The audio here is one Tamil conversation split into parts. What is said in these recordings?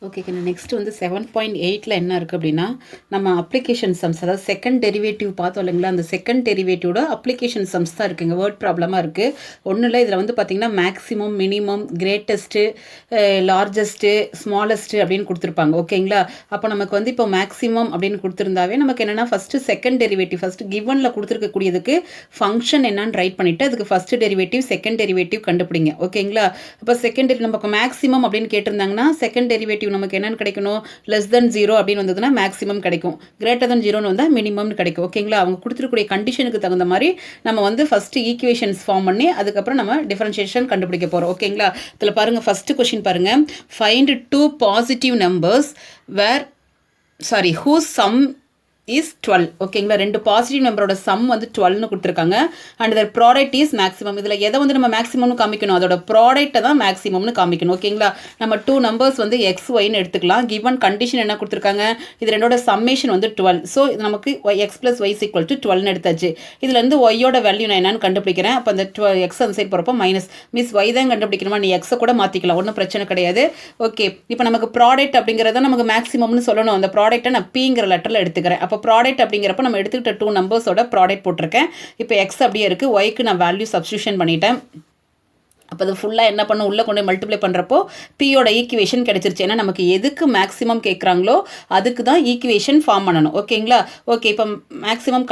ஓகே நெக்ஸ்ட் வந்து 7.8ல என்ன இருக்குது அப்படின்னா நம்ம அப்ளிகேஷன் சம்ஸ் அதாவது செகண்ட் டெரிவேட்டிவ் பார்த்தோம் இல்லைங்களா அந்த செகண்ட் டெரிவேட்டிவோட அப்ளிகேஷன் சம்ஸ் தான் இருக்குங்க வேர்ட் ப்ராப்ளமாக இருக்குது ஒன்றும் இல்லை இதில் வந்து பார்த்திங்கன்னா maximum minimum greatest largest smallest அப்படின்னு கொடுத்துருப்பாங்க ஓகேங்களா அப்போ நமக்கு வந்து இப்போ மேக்ஸிமம் அப்படின்னு கொடுத்துருந்தாவே நமக்கு என்னென்னா ஃபஸ்ட்டு செகண்ட் டெரிவேட்டிவ் ஃபஸ்ட்டு கிவனில் கொடுத்துருக்கக்கூடியதுக்கு ஃபங்க்ஷன் என்னன்னு ரைட் பண்ணிவிட்டு அதுக்கு ஃபஸ்ட்டு டெரிவேட்டிவ் செகண்ட் டெரிவேட்டிவ் கண்டுபிடிங்க ஓகேங்களா இப்போ செகண்ட் நமக்கு மேக்ஸிமம் அப்படின்னு கேட்டிருந்தாங்கன்னா செகண்ட் டெரிவேட்டிவ் நமக்கு என்னன்னு கிடைக்கணும் லெஸ் தென் 0 அப்படின்னு வந்ததுன்னா மேக்ஸிமம் கிடைக்கும் கிரேட்டர் தென் 0ன்னு வந்தால் மினிமம்னு கிடைக்கும் ஓகேங்களா அவங்க கொடுத்துருக்கூடிய கண்டிஷனுக்கு தகுந்த மாதிரி நம்ம வந்து ஃபர்ஸ்ட் ஈக்குவேஷன்ஸ் ஃபார்ம் பண்ணி அதுக்கப்புறம் நம்ம டிஃபரன்ஷியேஷன் கண்டுபிடிக்க போகிறோம் ஓகேங்களா இதில் பாருங்கள் ஃபர்ஸ்ட் கொஸ்டின் பாருங்கள் find 2 positive numbers where whose sum is 12 ஓகேங்களா ரெண்டு பாசிட்டிவ் நம்பரோட சம் வந்து 12னு கொடுத்துருக்காங்க and their product is maximum இதில் எதை வந்து நம்ம மேக்ஸிமம்னு காமிக்கணும் அதோட ப்ராடக்ட்டை தான் மேக்ஸிமம்னு காமிக்கணும் ஓகேங்களா நம்ம 2 நம்பர்ஸ் வந்து எக்ஸ் ஒய்னு எடுத்துக்கலாம் கிவன் கண்டிஷன் என்ன கொடுத்துருக்காங்க இது ரெண்டோட சம்மேஷன் வந்து 12 ஸோ இது நமக்கு x plus y equal to 12னு எடுத்தாச்சு இதில் இருந்து ஒய்யோட வேல்யூ நான் என்னன்னு கண்டுபிடிக்கிறேன் அப்போ அந்த எக்ஸ் அந்த சைட் போகிறப்போ மைனஸ் மிஸ் ஒய் தான் கண்டுபிடிக்கணுமா நீ எக்ஸை கூட மாற்றிக்கலாம் ஒன்றும் பிரச்சனை கிடையாது ஓகே இப்போ நமக்கு ப்ராடக்ட் அப்படிங்கிறத நமக்கு மேக்ஸிமம்னு சொல்லணும் அந்த ப்ராடக்ட்டை நான் பிங்கிற லெட்டரில் எடுத்துக்கிறேன் அப்போ ப்ராடக்ட் அப்படிங்கிறப்ப நம்ம எடுத்துக்கிட்ட 2 நம்பர்ஸோட ப்ராடக்ட் போட்டிருக்கேன் இப்போ எக்ஸ் அப்படியே இருக்குது ஒய்க்கு நான் வேல்யூ சப்ஸ்டியூஷன் பண்ணிட்டேன் அப்போ அது ஃபுல்லாக என்ன பண்ணும் உள்ளே கொண்டு மல்டிப்ளை பண்ணுறப்போ பியோட ஈக்குவேஷன் கிடச்சிருச்சு ஏன்னா நமக்கு எதுக்கு மேக்ஸிமம் கேட்குறாங்களோ அதுக்கு தான் ஈக்குவேஷன் ஃபார்ம் பண்ணணும் ஓகேங்களா ஓகே இப்போ மேக்ஸிமம்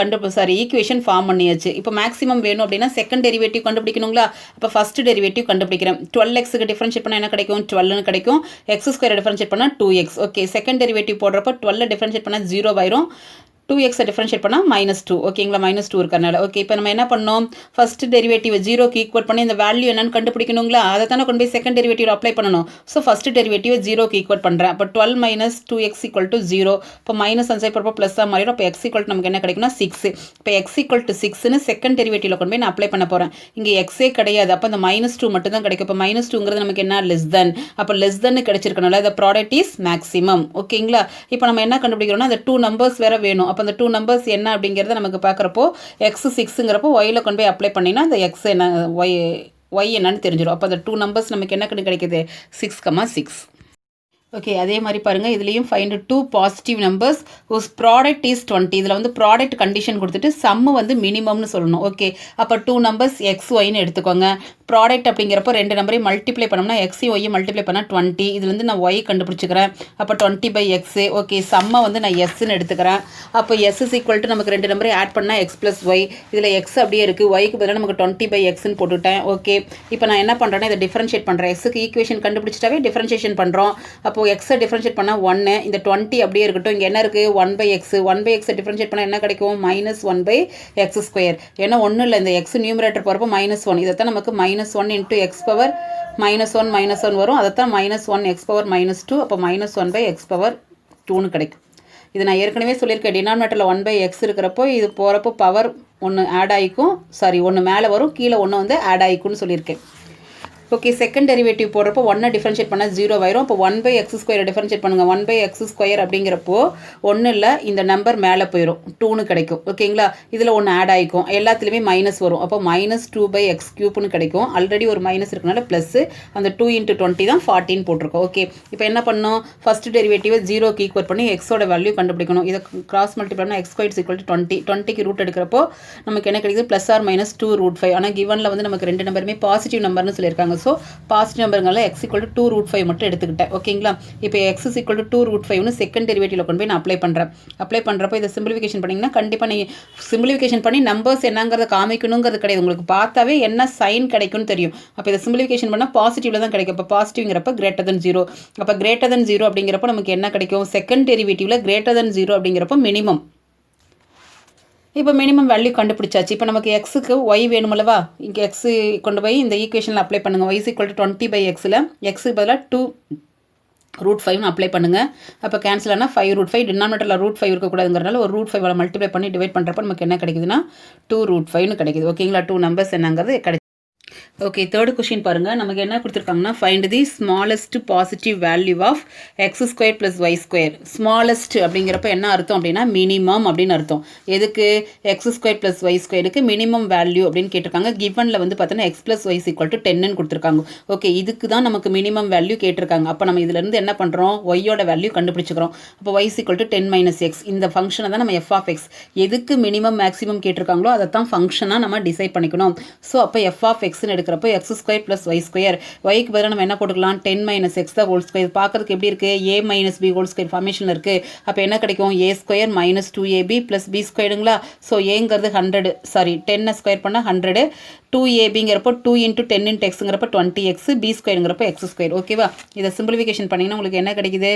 ஈக்குவேஷன் ஃபார்ம் பண்ணியாச்சு இப்போ மேக்ஸிமம் வேணும் அப்படின்னா செகண்ட் டெரிவேட்டிவ் கண்டுபிடிக்கணுங்களா அப்போ ஃபஸ்ட் டெரிவேட்டிவ் கண்டுபிடிக்கிறேன் 12xக்கு டிஃபரன்ஷியேட் பண்ணால் என்ன கிடைக்கும் 12னு கிடைக்கும் எக்ஸ் ஸ்கொயர் டிஃபரன்ஷியேட் பண்ணால் 2x ஓகே செகண்ட் டெரிவேட்டிவ் போடுறப்போ 12 டிஃபரன்ஷியேட் பண்ணால் 0 ஆயிரும் 2x டிஃபரன்ஷியேட் பண்ணால் -2 ஓகேங்களா -2 இருக்கறனால ஓகே இப்போ நம்ம என்ன பண்ணோம் ஃபர்ஸ்ட் டெரிவேட்டிவ் 0க்கு ஈக்குவல் பண்ணி இந்த வேல்யூ என்னன்னு கண்டுபிடிக்கணுங்களா அதை தானே கொண்டு போய் செகண்ட் டெரிவேட்டிவ் அப்ளை பண்ணணும் ஸோ ஃபர்ஸ்ட் டெரிவேட்டிவ் 0க்கு ஈக்குவல் பண்ணுறேன் அப்போ 12 - 2x = 0 இப்போ மைனஸ் அந்த சைட் போகிறப்போ ப்ளஸ்ஸாக மாறிடும் அப்போ x = நமக்கு என்ன கிடைக்கும்னா 6 இப்போ x = 6ன்னு செகண்ட் டெரிவேட்டிவ்ல கொண்டு போய் நான் அப்ளை பண்ண போகிறேன் இங்கே எக்ஸே கிடையாது அப்போ அந்த -2 மட்டும் தான் கிடைக்கும் இப்போ -2ங்கிறது நமக்கு என்ன லெஸ் தென் அப்போ லெஸ் தென் கிடைச்சிருக்கனால இந்த ப்ராடக்ட் இஸ் மேக்ஸிமம் ஓகேங்களா இப்போ நம்ம என்ன கண்டுபிடிக்கிறோம்னா அந்த 2 நம்பர்ஸ் வேற வேணும் அப்போ அந்த 2 நம்பர்ஸ் என்ன அப்படிங்கிறத நமக்கு பார்க்குறப்போ எக்ஸ் 6ங்கிறப்போ ஒயில் கொண்டு போய் அப்ளை பண்ணினா அந்த எக்ஸ் என்ன ஒய் என்னன்னு தெரிஞ்சிடும் அப்போ அந்த 2 நம்பர்ஸ் நமக்கு என்ன கிடைக்குது 6,6 ஓகே அதே மாதிரி பாருங்கள் இதுலேயும் find 2 positive numbers whose product is 20 இதில் வந்து ப்ராடக்ட் கண்டிஷன் கொடுத்துட்டு சம்மு வந்து மினிமம்னு சொல்லணும் ஓகே அப்போ 2 நம்பர்ஸ் எக்ஸ் ஒய்னு எடுத்துக்கோங்க ப்ராடக்ட் அப்படிங்கிறப்போ ரெண்டு நம்பரையும் மல்டிப்ளை பண்ணோம்னா எக்ஸையும் ஒய்யும் மல்டிப்ளை பண்ணால் 20 இதுலேருந்து நான் ஒய் கண்டுபிடிச்சிக்கிறேன் அப்போ 20/x ஓகே சம்மை வந்து நான் எஸ்ன்னு எடுத்துக்கிறேன் அப்போ எஸ் = நமக்கு ரெண்டு நம்பரையும் ஆட் பண்ணால் எக்ஸ் ப்ளஸ் ஒய் இதில் எக்ஸ் அப்படியே இருக்குது ஒய்க்கு பதிலாக நமக்கு 20/xன்னு போட்டுவிட்டேன் ஓகே இப்போ நான் என்ன பண்ணுறேன்னா இதை டிஃபரன்ஷியேட் பண்ணுறேன் எக்ஸுக்கு ஈக்குவேஷன் கண்டுபிடிச்சிட்டாவே டிஃபரன்ஷியேஷன் பண்ணுறோம் அப்போ எக்ஸை டிஃபரன்ஷியேட் பண்ணால் 1 இந்த 20 அப்படியே இருக்கட்டும் இங்கே என்ன இருக்குது 1/x டிஃபரன்ஷியேட் பண்ணால் என்ன கிடைக்கும் -1/x². ஏன்னா ஒன்றும் இல்லை இந்த எக்ஸ் நியூமரேட்டர் போகிறப்போ -1 இதைத்தான் நமக்கு -1 × x பவர் -1 வரும் அதைத்தான் -1 x பவர் -2 அப்போ -1/x²ன்னு கிடைக்கும் இது நான் ஏற்கனவே சொல்லியிருக்கேன் டினாமினேட்டரில் 1/x இருக்கிறப்போ இது போகிறப்போ பவர் ஒன்று ஆட் ஆகிக்கும் ஒன்று மேலே வரும் கீழே ஒன்று வந்து ஆட் ஆகிக்கும்னு சொல்லியிருக்கேன் ஓகே செகண்ட் டெரிவேட்டிவ் போடுறப்போ 1 டிஃபரன்ஷியேட் பண்ணால் 0 ஆயிரும் அப்போ 1/x² டிஃபரன்ஷியேட் பண்ணுங்கள் 1/x² அப்படிங்கிறப்போ ஒன்றும் இல்லை இந்த நம்பர் மேலே போயிடும் 2ன்னு கிடைக்கும் ஓகேங்களா இதில் ஒன்று ஆட் ஆகிக்கும் எல்லாத்துலேயுமே மைனஸ் வரும் அப்போ -2/x³ கிடைக்கும் ஆல்ரெடி ஒரு மைனஸ் இருக்கனால ப்ளஸ் அந்த 2 × 20 தான் 14 போட்டிருக்கோம் ஓகே இப்போ என்ன பண்ணணும் ஃபர்ஸ்ட் டெரிவேட்டிவை 0க்கு ஈக்குவல் பண்ணி எக்ஸோட வேல்யூ கண்டுபிடிக்கணும் இதை கிராஸ் மல்டிப்ளை பண்ணால் x² = 20 20க்கு ரூட் எடுக்கிறப்போ நமக்கு என்ன கிடைக்குது +or -2 √5 ஆனால் கிவனில் வந்து நமக்கு ரெண்டு நம்பருமே பாசிட்டிவ் நம்பர்னு சொல்லியிருக்காங்க ஸோ பாசிட்டிவ் நம்பருங்கள x = 2 √5 மட்டும் எடுத்துக்கிட்டேன் ஓகேங்களா இப்போ x = 2 √5ன்னு செகண்ட் டெரிவேட்டிவ்ல கொண்டு போய் நான் அப்ளை பண்ணுறப்போ இதை சிம்பிளிஃபிகேஷன் பண்ணிங்கன்னா கண்டிப்பாக நீ சிம்பிளிஃபிகேஷன் பண்ணி நம்பர்ஸ் என்னங்கிறத காமிக்கணுங்கிறது கிடையாது உங்களுக்கு பார்த்தாவே என்ன சைன் கிடைக்கும்னு தெரியும் அப்போ இதை சிம்பிளிஃபிகேஷன் பண்ணால் பாசிட்டிவ்ல தான் கிடைக்கும் இப்போ பாசிட்டிவ்ங்கிறப்ப >0 அப்போ >0 அப்படிங்கிறப்போ நமக்கு என்ன கிடைக்கும் செகண்ட் டெரிவேட்டிவ்ல >0 அப்படிங்கிறப்போ மினிமம் இப்போ மினிமம் வேல்யூ கண்டுபிடிச்சாச்சு இப்போ நமக்கு எக்ஸுக்கு ஒய் வேணுமல்லவா இங்கே எக்ஸு கொண்டு போய் இந்த ஈக்குவேஷனில் அப்ளை பண்ணுங்கள் y = 20/xல எக்ஸுக்கு பதிலாக 2 √5ன்னு அப்ளை பண்ணுங்கள் அப்போ கேன்சல் ஆனால் 5 √5 டினாமினேட்டரில் √5 இருக்கக்கூடாதுங்கிறனால ஒரு √5 மல்டிப்ளை பண்ணி டிவைட் பண்ணுறப்ப நமக்கு என்ன கிடைக்குதுன்னா 2 √5ன்னு கிடைக்குது ஓகேங்களா 2 நம்பர்ஸ் என்னங்கிறது ஓகே, தேர்ட் கொஸ்டின் பாருங்கள். நமக்கு என்ன கொடுத்துருக்காங்கன்னா, find the smallest positive value of x square plus y square. Smallest அப்படிங்கிறப்ப என்ன அர்த்தம் அப்படின்னா மினிமம் அப்படின்னு அர்த்தம். எதுக்கு? எக்ஸ் ஸ்கொயர் ப்ளஸ் ஒய் ஸ்கொயருக்கு மினிமம் வேல்யூ அப்படின்னு கேட்டிருக்காங்க. கிவனில் வந்து பார்த்தீங்கன்னா x plus y equal to 10ன்னு கொடுத்துருக்காங்க. ஓகே, இதுக்கு தான் நமக்கு மினிமம் வேல்யூ கேட்டிருக்காங்க. அப்போ நம்ம இதிலேருந்து என்ன பண்ணுறோம்? ஒய்யோட வேல்யூ கண்டுபிடிச்சிக்கிறோம். அப்போ ஒய் ஈக்குவல் டு 10 - எக்ஸ். இந்த ஃபங்க்ஷனை தான் நம்ம எஃப் ஆஃப் எக்ஸ் எதுக்கு மினிமம் மேக்ஸிமம் கேட்டிருக்காங்களோ அதை தான் ஃபங்க்ஷனாக நம்ம டிசைட் பண்ணிக்கணும். ஸோ அப்போ எஃப் ஆஃப் எக்ஸ்ன்னு எடுக்கிறப்போ x square plus y square. ஒய்க்கு பதிலாக நம்ம என்ன போட்டுக்கலாம்? 10 - எக்ஸ் தான் ஹோல் ஸ்கொயர். பார்க்கறதுக்கு எப்படி இருக்குது? A minus b whole square ஃபார்மேஷனில் இருக்குது. அப்போ என்ன கிடைக்கும்? A square minus 2ab plus b ஸ்கொயருங்களா? ஸோ ஏங்கிறது 100, சாரி 10 ஸ்கொயர் பண்ணால் 100, 2abங்கிறப்போ 2 × 10 × எக்ஸுங்கிறப்ப 20x, பி ஸ்கொயருங்கிறப்ப எக்ஸ் ஸ்கொயர். ஓகேவா? இதை சிம்பிளிஃபிகேஷன் பண்ணிங்கன்னா உங்களுக்கு என்ன கிடைக்குது?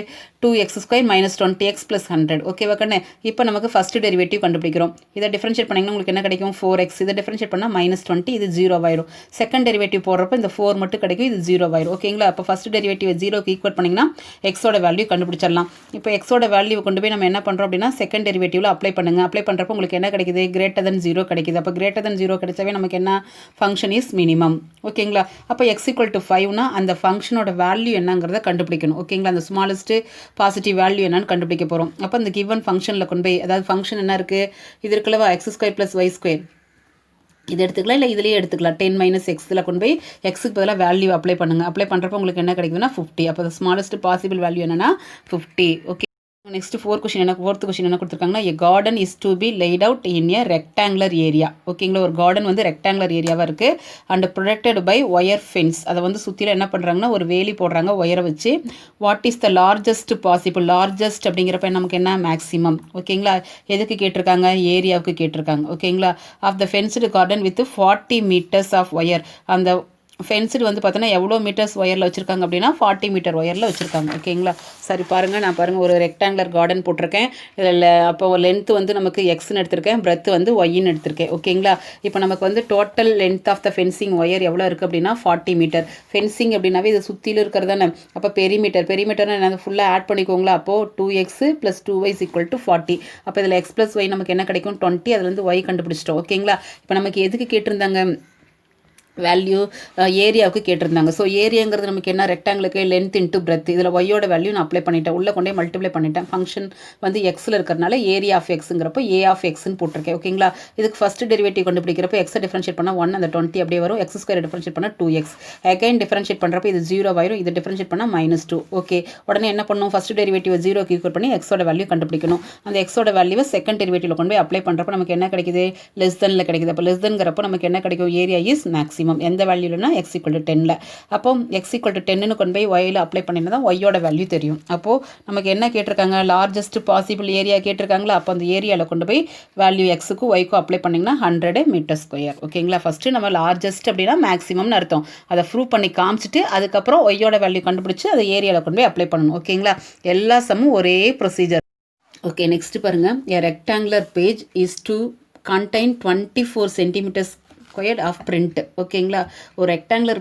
2x square minus 20x plus 100. ஓகேவா கண்ணு? இப்போ நமக்கு ஃபஸ்ட்டு டெரிவேட்டிவ் கண்டுபிடிக்கிறோம். இதை டிஃபரன்ஷியேட் பண்ணிங்கன்னா உங்களுக்கு என்ன கிடைக்கும்? 4x. இதை டிஃபரன்ஷியேட் பண்ணால் -20, இது 0 ஆயிரும். செகண்ட் டெரிவேட்டிவ் போடுறப்ப இந்த 4 மட்டும் கிடைக்கும், இது 0 ஆயிரும். ஓகேங்களா? அப்போ ஃபஸ்ட் டெரிவேட்டிவ் 0க்கு ஈக்குவல் பண்ணிங்கன்னா எக்ஸோட வேல்யூ கண்டுபிடிச்சிடலாம். இப்போ எக்ஸோட வேல்யூ கொண்டு போய் நம்ம என்ன பண்ணுறோம் அப்படின்னா செகண்ட் டெரிவேட்டிவில் அப்ளை பண்ணுங்க. அப்ளை பண்ணுறப்போ உங்களுக்கு என்ன கிடைக்குது? >0 கிடைக்குது. அப்போ >0 கிடைச்சாவே நமக்கு என்ன? Function is minimum. ஓகேங்களா? அப்போ எக்ஸ் ஈக்குவல் டு 5னா அந்த ஃபங்க்ஷனோட வேல்யூ என்னங்கிறத கண்டுபிடிக்கணும். ஓகேங்களா? அந்த ஸ்மாலஸ்ட் பாசிட்டிவ் வேல்யூ என்னன்னு கண்டுபிடிக்க போகிறோம். அப்போ அந்த கிவன் ஃபங்க்ஷனில் கொண்டு போய், அதாவது ஃபங்க்ஷன் என்ன இருக்குது? இது இருக்குல்லவா, x square plus y square, இது எடுத்துக்கலாம், இல்லை இதுலேயே எடுத்துக்கலாம். 10 - எக்ஸ் இதில் கொண்டு போய் எக்ஸுக்கு பதிலாக வேல்யூ அப்ளை பண்ணுங்கள். அப்ளை பண்ணுறப்போ உங்களுக்கு என்ன கிடைக்குதுன்னா 50. அப்போ ஸ்மாலஸ்ட் பாசிபிள் வேல்யூ என்னென்னா 50. ஓகே, நெக்ஸ்ட் ஃபோர்த் கொஸ்டின் என்ன கொடுத்துருக்காங்கன்னா, a garden is to be laid out in a rectangular area. ஓகேங்களா? ஒரு கார்டன் வந்து ரெக்டாங்குலர் ஏரியாவாக இருக்குது and protected by wire fence. அதை வந்து சுற்றிலும் என்ன பண்ணுறாங்கன்னா ஒரு வேலி போடுறாங்க ஒயரை வச்சு. What is the largest possible? Largest அப்படிங்கிறப்ப நமக்கு என்ன? மேக்ஸிமம். ஓகேங்களா? எதுக்கு கேட்டிருக்காங்க? ஏரியாவுக்கு கேட்டிருக்காங்க. ஓகேங்களா? Of the fenced garden with 40 metres of wire. அந்த ஃபென்ஸ்டு வந்து பார்த்தோன்னா எவ்வளோ மீட்டர்ஸ் ஒயரில் வச்சுருக்காங்க அப்படின்னா 40 மீட்டர் ஒயரில் வச்சுருக்காங்க. ஓகேங்களா? சரி பாருங்கள், நான் பாருங்கள் ஒரு ரெக்டாங்குலர் கார்டன் போட்டிருக்கேன். இதில் அப்போ லென்த்து வந்து நமக்கு எக்ஸ்ன்னு எடுத்திருக்கேன், பிரெத் வந்து ஒய்ன்னு எடுத்திருக்கேன். ஓகேங்களா? இப்போ நமக்கு வந்து total length of the fencing wire எவ்வளோ இருக்குது அப்படின்னா 40 மீட்டர். ஃபென்சிங் அப்படின்னாவே இது சுற்றிலும் இருக்கிறது தானே. அப்போ பெரிமீட்டர்னு என்ன ஃபுல்லாக ஆட் பண்ணிக்கோங்களா? அப்போது 2x + 2y = 40. அப்போ இதில் x + y நமக்கு என்ன கிடைக்கும்? 20. அதுலேருந்து y கண்டுபிடிச்சிட்டோம். ஓகேங்களா? இப்போ நமக்கு எதுக்கு கேட்டிருந்தாங்க? வேல்யூ ஏரியாவுக்கு கேட்டிருந்தாங்க. ஸோ ஏரியாங்கிறது நமக்கு என்ன? ரெக்டாங்கிளுக்கு லென்த் இன்ட்டு பிரெத். இதில் ஒய்யோட வேல்யூ நான் அப்ளை பண்ணிட்டேன், உள்ளே கொண்டே மல்டிப்ளை பண்ணிட்டேன். ஃபங்க்ஷன் வந்து எக்ஸில் இருக்கிறனால ஏரியா ஆஃப் எக்ஸுங்கிறப்போ ஏ ஆஃப் எக்ஸ்ன்னு போட்டிருக்கேன். ஓகேங்களா? இதுக்கு ஃபஸ்ட்டு டெரிவேட்டிவ் கண்டுபிடிக்கிறப்போ எக்ஸை டிஃபரன்ஷியேட் பண்ணால் 1, அந்த 20 அப்படியே வரும். எக்ஸ் ஸ்கொயர் டிஃபரன்ஷியேட் பண்ணால் 2x. அகைன் டிஃபரன்ஷியேட் பண்ணுறப்போ இது 0 ஆயிரும். இது டிஃபரன்ஷியேட் பண்ணால் -2. ஓகே, உடனே என்ன பண்ணணும்? ஃபஸ்ட்டு டெரிவேட்டிவ் 0க்கு ஈக்குவல் பண்ணி எக்ஸோட வேல்யூ கண்டுபிடிக்கணும். அந்த எக்ஸோட வேல்யூவை செகண்ட் டெரிவேட்டிவில் கொண்டு போய் அப்ளை பண்ணுறப்போ நமக்கு என்ன கிடைக்குது? லெஸ் கிடைக்குது. அப்போ லெஸ் நமக்கு என்ன கிடைக்கும்? Area is maximum. எந்த வேல்யூ? x = 10. அப்போ x = 10ன்னு கொண்டு போய் yல அப்ளை பண்ணினா தான் yயோட வேல்யூ தெரியும். அப்போது நமக்கு என்ன கேட்டிருக்காங்க? லார்ஜஸ்ட் பாசிபிள் ஏரியா கேட்டிருக்காங்களா? அப்போ அந்த ஏரியாவில் கொண்டு போய் வேல்யூ எக்ஸுக்கும் ஒய்க்கும் அப்ளை பண்ணிங்கன்னா 100 மீட்டர் ஸ்கொயர். ஓகேங்களா? ஃபஸ்ட்டு நம்ம லார்ஜஸ்ட் அப்படின்னா மேக்ஸிமம்னு அர்த்தம். அதை ப்ரூவ் பண்ணி காமிச்சிட்டு அதுக்கப்புறம் ஒய்யோட வேல்யூ கண்டுபிடிச்சி அதை ஏரியாவில் கொண்டு போய் அப்ளை பண்ணணும். ஓகேங்களா? எல்லா சம்மும் ஒரே ப்ரொசீஜர். ஓகே, நெக்ஸ்ட் பாருங்கள். A rectangular page is to contain 24 centimeters squared of print. ஓகேங்களா? ஒரு ரெக்டாங்குலர்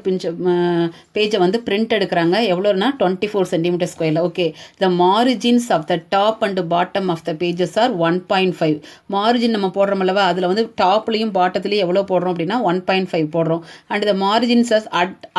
பேஜை வந்து பிரிண்ட் எடுக்கிறாங்க. எவ்வளோனா 24 centimeters ஸ்கொயரில். Okay, the margins of the top and bottom of the pages are 1.5. Margin நம்ம போடுறோம் அல்லவா, அதில் வந்து டாப்லையும் பாட்டத்துலையும் எவ்வளோ போடுறோம் அப்படின்னா 1.5 போடுறோம். And the margins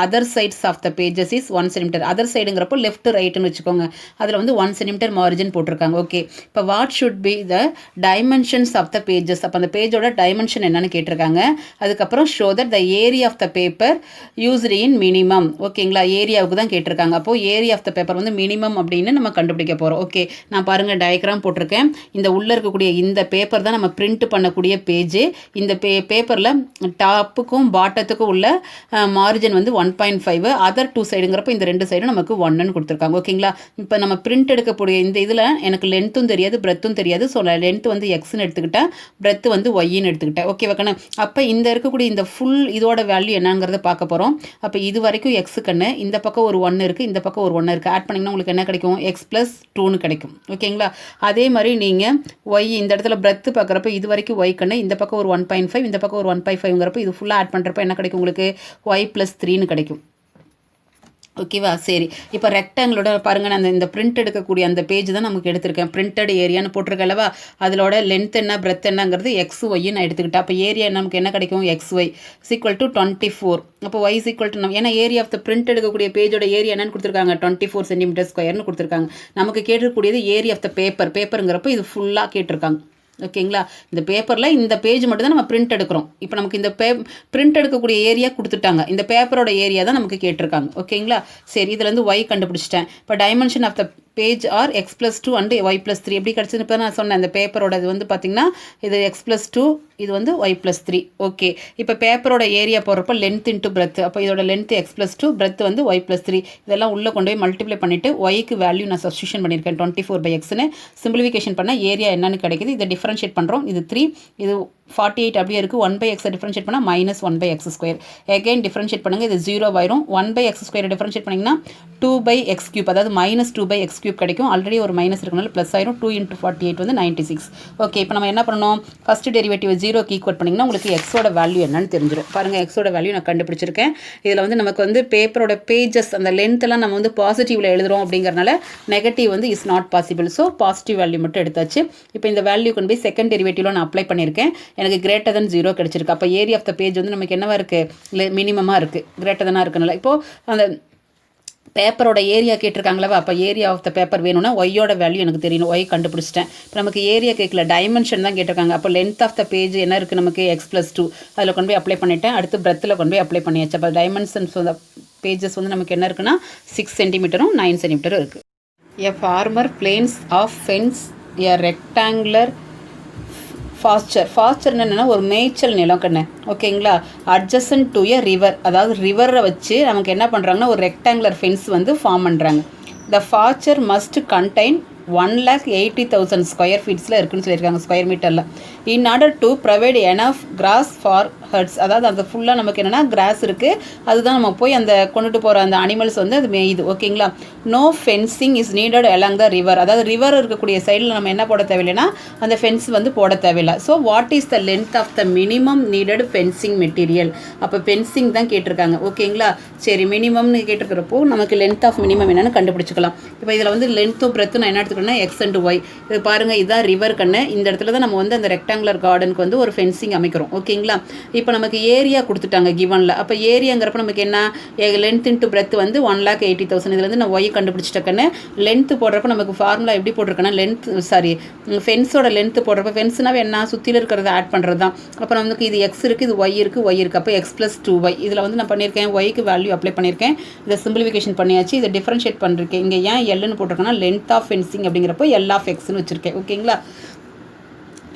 other sides of the pages is 1 centimeter. Other சைடுங்கிறப்போ லெஃப்ட் ரைட்டுன்னு வச்சுக்கோங்க. அதில் வந்து 1 centimeter மார்ஜின் போட்டிருக்காங்க. ஓகே, இப்போ what should be the dimensions of the pages? அப்போ அந்த பேஜோட டைமென்ஷன் என்னன்னு கேட்டிருக்காங்க. அதுக்கப்புறம் show that the area of the paper used in minimum. ஓகேங்களா? ஏரியாவுக்கு தான் கேட்டிருக்காங்க. அப்போது ஏரியா ஆஃப் த பேப்பர் வந்து மினிமம் அப்படின்னு நம்ம கண்டுபிடிக்க போகிறோம். ஓகே, நான் பாருங்கள் டயக்ராம் போட்டிருக்கேன். இந்த உள்ளே இருக்கக்கூடிய இந்த பேப்பர் தான் நம்ம பிரிண்ட் பண்ணக்கூடிய பேஜ். இந்த பேப்பரில் டாப்புக்கும் பாட்டத்துக்கும் உள்ள மார்ஜின் வந்து 1.5. அதர் 2 சைடுங்கிறப்ப இந்த 2 சைடும் நமக்கு 1ன்னு கொடுத்துருக்காங்க. ஓகேங்களா? இப்போ நம்ம பிரிண்ட் எடுக்கக்கூடிய இந்த இதில் எனக்கு லென்த்தும் தெரியாது, பிரெத்தும் தெரியாது. ஸோ லென்த் வந்து எக்ஸ்ன்னு எடுத்துக்கிட்டேன், பிரெத்து வந்து ஒய்ன்னு எடுத்துக்கிட்டேன். ஓகே வைக்கணும். அப்போ இந்த இருக்கக்கூடிய இந்த ஃபுல் இதோட வேல்யூ என்னங்கிறத பார்க்க போகிறோம். அப்போ இது வரைக்கும் எக்ஸுக்குன்னு இந்த பக்கம் ஒரு 1 இருக்குது, இந்த பக்கம் ஒரு 1 இருக்குது. ஆட் பண்ணிங்கன்னா உங்களுக்கு என்ன கிடைக்கும்? x + 2ன்னு கிடைக்கும். ஓகேங்களா? அதே மாதிரி நீங்கள் ஒய் இந்த இடத்துல பிரெத்து பார்க்குறப்ப இது வரைக்கும் ஒய்க்குன்னு இந்த பக்கம் ஒரு 1.5, இந்த பக்கம் ஒரு 1.5ங்கிறப்ப இது ஃபுல்லாக ஆட் பண்ணுறப்ப என்ன கிடைக்கும்? உங்களுக்கு y + 3ன்னு கிடைக்கும். ஓகேவா? சரி. இப்போ ரெக்டாங்கிளோட பாருங்க, நான் இந்த பிரிண்ட் எடுக்கக்கூடிய அந்த பேஜ் தான் நமக்கு எடுத்திருக்கேன். பிரிண்டட் ஏரியான்னு போட்டிருக்கேன் அல்லவா? அதோட லென்த் என்ன, பிரெத் என்னங்கிறது எக்ஸ் ஒய்ன்னு நான் எடுத்துக்கிட்டேன். அப்போ ஏரியா நமக்கு என்ன கிடைக்கும்? X y equal to 24. அப்போ ஒய் ஈக்குவல் டு ஏன்னா ஏரியா ஆஃப் த பிரிண்ட் எடுக்கக்கூடிய பேஜோட ஏரியா என்னன்னு கொடுத்துருக்காங்க? 24 சென்டிமீட்டர் ஸ்கொயர்னு கொடுத்துருக்காங்க. நமக்கு கேட்டிருக்கக்கூடியது ஏரியா ஆஃப் த பேப்பருங்கிறப்போ இது ஃபுல்லாக கேட்டிருக்காங்க. ஓகேங்களா? இந்த பேப்பரில் இந்த பேஜ் மட்டும் தான் நம்ம பிரிண்ட் எடுக்கிறோம். இப்போ நமக்கு இந்த பிரிண்ட் எடுக்கக்கூடிய ஏரியா கொடுத்துட்டாங்க. இந்த பேப்பரோட ஏரியா தான் நமக்கு கேட்டிருக்காங்க. ஓகேங்களா? சரி, இதுலேருந்து ஒய் கண்டுபிடிச்சிட்டேன். இப்போ dimension of the page are x+2 and y+3 எப்படி கிடச்சிது? இப்போ நான் சொன்னேன் இந்த பேப்பரோட இது வந்து பார்த்திங்கன்னா இது x+2, இது வந்து y+3. ஓகே, இப்போ பேப்பரோட ஏரியா போடுறப்போ லென்த் இன்ட்டு பிரெத். அப்போ இதோட லென்த் x+2, பிரெத் வந்து y+3. இதெல்லாம் உள்ளே கொண்டு போய் மல்டிப்ளை பண்ணிவிட்டு ஒய்க்கு வேல்யூ நான் சப்ஸ்டியூஷன் பண்ணியிருக்கேன் 24/xன்னு. சிம்பிளிஃபிகேஷன் பண்ணால் ஏரியா என்னன்னு கிடைக்குது. இதை டிஃபரன்ஷியேட் பண்ணுறோம். இது 3, இது 48 அப்படியே இருக்குது. 1/x டிஃபரன்ஷியேட் பண்ணால் -1/x². எகைன் டிஃபரன்ஷியேட் பண்ணுங்கள், இது 0 ஆயிரும். 1/x² டிஃபரன்ஷியேட் பண்ணிங்கன்னா 2/x3, அதாவது -2/x³ கிடைக்கும். ஆல்ரெடி ஒரு மைனஸ் இருக்கனால ப்ளஸ் ஆயிரும். 2 × 48 வந்து 96. ஓகே, இப்போ நம்ம என்ன பண்ணணும்? ஃபஸ்ட்டு டெரிவேட்டிவ் 0க்கு ஈக்குவல் பண்ணிங்கன்னா உங்களுக்கு எக்ஸோட வேல்யூ என்னன்னு தெரிஞ்சிடும். பாருங்கள், எக்ஸோட வேல்யூ நான் கண்டுபிடிச்சிருக்கேன். இதில் வந்து நமக்கு வந்து பேப்பரோட பேஜஸ் அந்த லென்த்லாம் நம்ம வந்து பாசிட்டிவில் எழுதுகிறோம் அப்படிங்கிறனால நெகட்டிவ் வந்து is not possible. So positive value மட்டும் எடுத்தாச்சு. இப்போ இந்த வேல்யூ கொண்டு போய் செகண்ட் டெரிவேட்டிவ்ல நான் அப்ளை பண்ணியிருக்கேன். எனக்கு கிரேட்டர் தென் 0 கிடச்சிருக்கு. அப்போ ஏரியா ஆஃப் த பேஜ் வந்து நமக்கு என்னவா இருக்குது? இல்லை, மினிமமாக இருக்குது. கிரேட்டர் தெனாக இருக்கனால இப்போது அந்த பேப்பரோட ஏரியா கேட்டிருக்காங்களா? அப்போ ஏரியா ஆஃப் த பேப்பர் வேணும்னா ஒய்யோட வேல்யூ எனக்கு தெரியணும். ஒய் கண்டுபிடிச்சிட்டேன். இப்போ நமக்கு ஏரியா கேட்கல, டைமென்ஷன் தான் கேட்டிருக்காங்க. அப்போ லென்த் ஆஃப் த பேஜ் என்ன இருக்குது நமக்கு? x+2. அதில் கொண்டு போய் அப்ளை பண்ணிட்டேன். அடுத்து பிரெத்தில் கொண்டு போய் அப்ளை பண்ணியாச்சு. அப்போ டைமென்ஷன்ஸ் பேஜஸ் வந்து நமக்கு என்ன இருக்குன்னா 6 சென்டிமீட்டரும் 9 சென்டிமீட்டரும் இருக்குது. A farmer plans of fence a rectangular ஃபாஸ்டர்னு என்னென்னா ஒரு மேய்ச்சல் நிலம் கண்ணு. ஓகேங்களா? அட்ஜசன்ட் டு எ ரிவர், அதாவது ரிவரை வச்சு நமக்கு என்ன பண்ணுறாங்கன்னா ஒரு ரெக்டாங்குலர் ஃபென்ஸ் வந்து ஃபார்ம் பண்ணுறாங்க. The pasture must contain 1,80,000 square ஃபீட்ஸில் இருக்குன்னு சொல்லியிருக்காங்க, ஸ்கொயர் மீட்டரில். In order to provide enough grass for herds, அதாவது அந்த ஃபுல்லாக நமக்கு என்னென்னா கிராஸ் இருக்குது, அதுதான் நம்ம போய் அந்த கொண்டுட்டு போகிற அந்த அனிமல்ஸ் வந்து அது மேயுது. ஓகேங்களா? No fencing is needed along the river, அதாவது ரிவர் இருக்கக்கூடிய சைடில் நம்ம என்ன போட தேவையில்லைன்னா அந்த ஃபென்ஸ் வந்து போட தேவையில்லை. So what is the length of the minimum needed fencing material? அப்போ ஃபென்சிங் தான் கேட்டிருக்காங்க. ஓகேங்களா? சரி, மினிமம்னு கேட்டிருக்கிறப்போ நமக்கு லென்த் ஆஃப் மினிமம் என்னென்னு கண்டுபிடிச்சிக்கலாம். இப்போ இதில் வந்து லென்த்தும் பிரெத்தும் நான் என்ன எடுத்துக்கணும்னா எக்ஸ் அண்ட் ஒய். இது பாருங்கள், இதுதான் ரிவர் கண்ணு. இந்த இடத்துல தான் நம்ம வந்து அந்த ரெக்டாங்குலர் கார்டனுக்கு வந்து ஒரு ஃபென்சிங் அமைக்கிறோம். ஓகேங்களா? இப்போ நமக்கு ஏரியா கொடுத்துட்டாங்க கிவனில். அப்போ ஏரியாங்கிறப்ப நமக்கு என்ன? லென்த் இன்ட்டு பிரெத் வந்து 1,80,000. இதில் வந்து நான் ஒய் கண்டுபிடிச்சிட்டேன்னு. லென்த்து போடுறப்ப நமக்கு ஃபார்முலா எப்படி போட்டிருக்கேன்னா ஃபென்ஸோட லென்த்து போடுறப்ப, ஃபென்ஸ்னாவே என்ன? சுற்றில இருக்கிறத ஆட் பண்ணுறது தான். அப்புறம் நமக்கு இது எக்ஸ் இருக்குது, இது ஒய் இருக்குது, ஒய் இருக்குது. அப்போ x+2y. இதில் வந்து நான் பண்ணியிருக்கேன் ஒய்க்கு வேல்யூ அப்ளை பண்ணியிருக்கேன். இதை சிம்பிளிஃபிகேஷன் பண்ணியாச்சு. இதை டிஃபரன்ஷியேட் பண்ணிருக்கேன். இங்கே ஏன் எல்லுன்னு போட்டிருக்கேன்னா லென்த் ஆஃப் ஃபென்சிங் அப்படிங்கிறப்போ L of xன்னு வச்சுருக்கேன். ஓகேங்களா?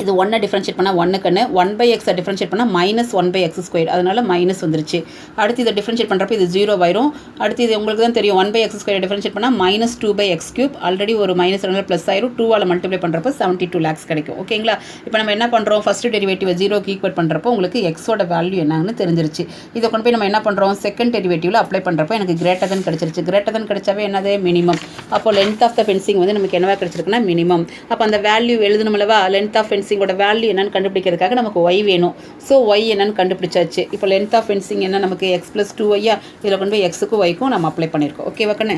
இது 1 டிஃபரன்ஷியேட் பண்ணால் 1க்குன்னு 1/x டிஃபரன்ஷியேட் பண்ணால் -1/x², அதனால் மைனஸ் வந்துருச்சு. அடுத்து இதை டிஃபரன்ஷியேட் பண்ணுறப்ப இது 0 ஆயிரும். அடுத்து இது உங்களுக்கு தான் தெரியும், 1/x² டிஃபரன்ஷியேட் பண்ணால் -2/x³. ஆல்ரெடி ஒரு மைனஸ் ப்ளஸ் ஆயிரும். 2ஆல் மல்டிப்ளை பண்ணுறப்போ 72 lakhs கிடைக்கும். ஓகேங்களா? இப்போ நம்ம என்ன பண்ணுறோம்? ஃபஸ்ட்டு டெரிவேட்டிவ் 0க்கு ஈக்குவல் பண்ணுறப்போ உங்களுக்கு எக்ஸோட வேல்யூ என்னன்னு தெரிஞ்சிருச்சு. இதை கொண்டு போய் நம்ம என்ன பண்ணுறோம்? செகண்ட் டெரிவேட்டிவில் அப்ளை பண்ணுறப்போ எனக்கு கிரேட்டர் தென் கிடச்சிருச்சு. கிரேட்டர் தென் கிடச்சாவே என்னது? மினிமம். அப்போ லென்த் ஆஃப் த ஃபென்சிங் வந்து நமக்கு என்னவா கிடச்சிருக்குன்னா மினிமம். அப்போ அந்த வேல்யூ எழுதணும்லவா? லென்த் ஆஃப் ஃபென்சிங்கோட வேல்யூ என்னன்னு கண்டுபிடிக்கிறதுக்காக நமக்கு ஒய் வேணும். ஸோ ஒய் என்னன்னு கண்டுபிடிச்சாச்சு. இப்போ லென்த் ஆஃப் ஃபென்சிங் என்ன நமக்கு? x+2y. இதில் கொண்டு போய் எக்ஸுக்கும் ஒய்க்கும் நம்ம அப்ளை பண்ணியிருக்கோம். ஓகேவா கண்ணு?